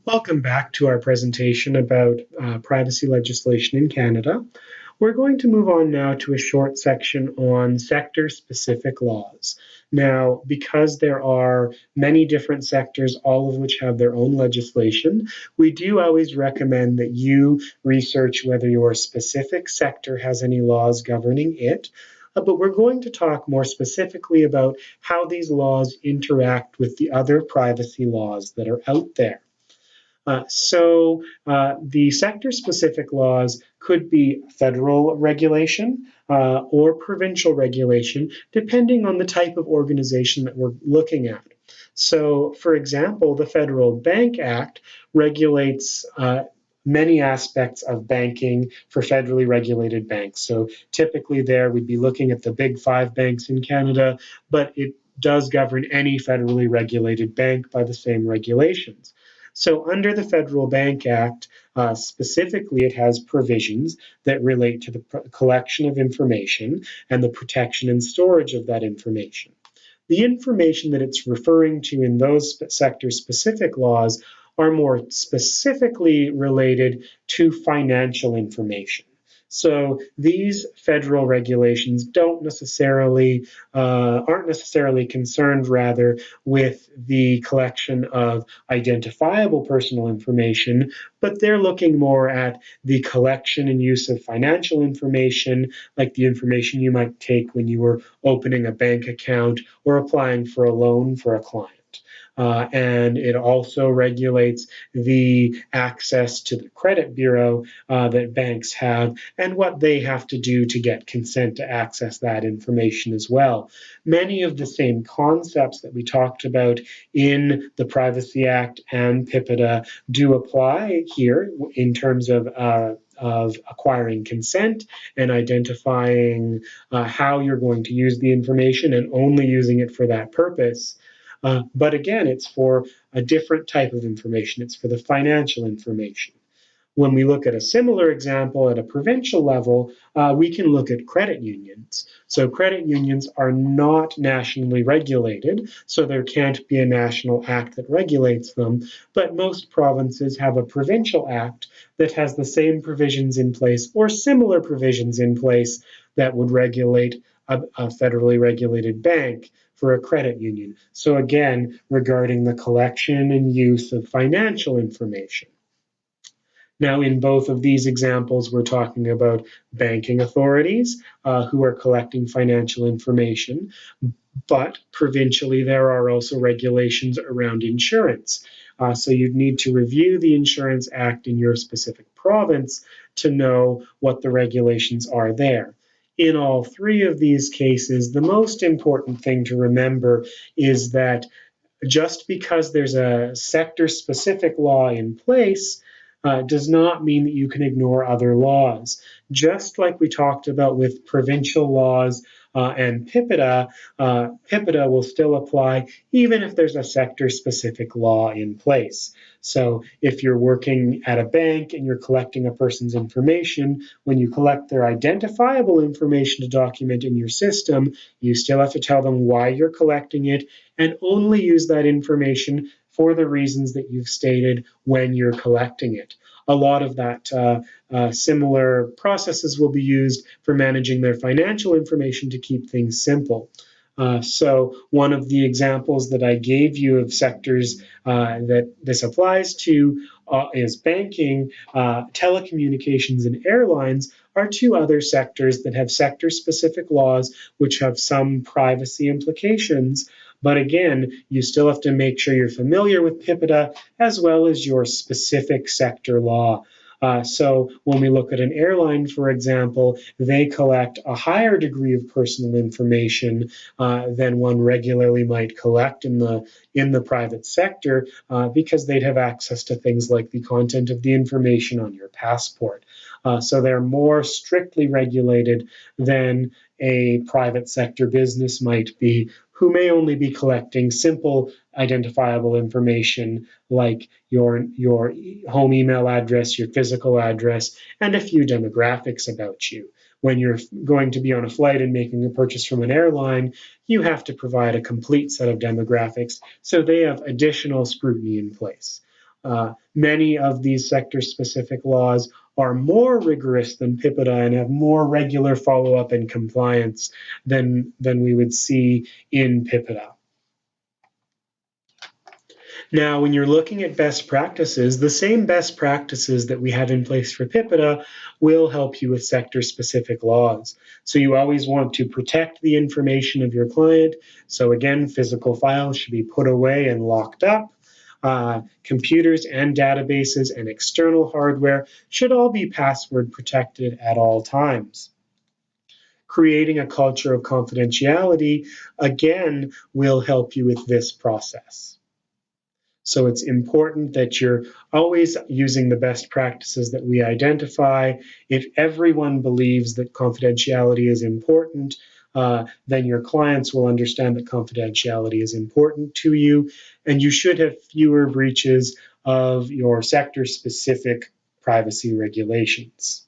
Welcome back to our presentation about privacy legislation in Canada. We're going to move on now to a short section on sector-specific laws. Now, because there are many different sectors, all of which have their own legislation, we do always recommend that you research whether your specific sector has any laws governing it. But we're going to talk more specifically about how these laws interact with the other privacy laws that are out there. The sector-specific laws could be federal regulation or provincial regulation, depending on the type of organization that we're looking at. So, for example, the Federal Bank Act regulates many aspects of banking for federally regulated banks. So typically there we'd be looking at the big five banks in Canada, but it does govern any federally regulated bank by the same regulations. So under the Federal Bank Act, specifically, it has provisions that relate to the collection of information and the protection and storage of that information. The information that it's referring to in those sector-specific laws are more specifically related to financial information. So these federal regulations aren't necessarily concerned rather with the collection of identifiable personal information, but they're looking more at the collection and use of financial information, like the information you might take when you were opening a bank account or applying for a loan for a client. And it also regulates the access to the credit bureau that banks have and what they have to do to get consent to access that information as well. Many of the same concepts that we talked about in the Privacy Act and PIPEDA do apply here in terms of acquiring consent and identifying how you're going to use the information and only using it for that purpose. But again, it's for a different type of information. It's for the financial information. When we look at a similar example at a provincial level, we can look at credit unions. So credit unions are not nationally regulated, so there can't be a national act that regulates them, but most provinces have a provincial act that has the same provisions in place or similar provisions in place that would regulate a federally regulated bank for a credit union. So again, regarding the collection and use of financial information. Now, in both of these examples, we're talking about banking authorities who are collecting financial information, but provincially there are also regulations around insurance. So you'd need to review the Insurance Act in your specific province to know what the regulations are there. In all three of these cases, the most important thing to remember is that just because there's a sector-specific law in place does not mean that you can ignore other laws. Just like we talked about with provincial laws and PIPEDA, PIPEDA will still apply even if there's a sector-specific law in place. So if you're working at a bank and you're collecting a person's information, when you collect their identifiable information to document in your system, you still have to tell them why you're collecting it and only use that information for the reasons that you've stated when you're collecting it. A lot of that similar processes will be used for managing their financial information to keep things simple. So one of the examples that I gave you of sectors that this applies to is banking, telecommunications, and airlines are two other sectors that have sector-specific laws which have some privacy implications. But again, you still have to make sure you're familiar with PIPEDA as well as your specific sector law. So when we look at an airline, for example, they collect a higher degree of personal information than one regularly might collect in the private sector because they'd have access to things like the content of the information on your passport. So they're more strictly regulated than a private sector business might be, who may only be collecting simple identifiable information like your home email address, your physical address, and a few demographics about you. When you're going to be on a flight and making a purchase from an airline, you have to provide a complete set of demographics, so they have additional scrutiny in place. Many of these sector-specific laws are more rigorous than PIPEDA and have more regular follow-up and compliance than we would see in PIPEDA. Now, when you're looking at best practices, the same best practices that we have in place for PIPEDA will help you with sector-specific laws. So you always want to protect the information of your client. So again, physical files should be put away and locked up. Computers and databases and external hardware should all be password protected at all times. Creating a culture of confidentiality, again, will help you with this process. So it's important that you're always using the best practices that we identify. If everyone believes that confidentiality is important, then your clients will understand that confidentiality is important to you, and you should have fewer breaches of your sector-specific privacy regulations.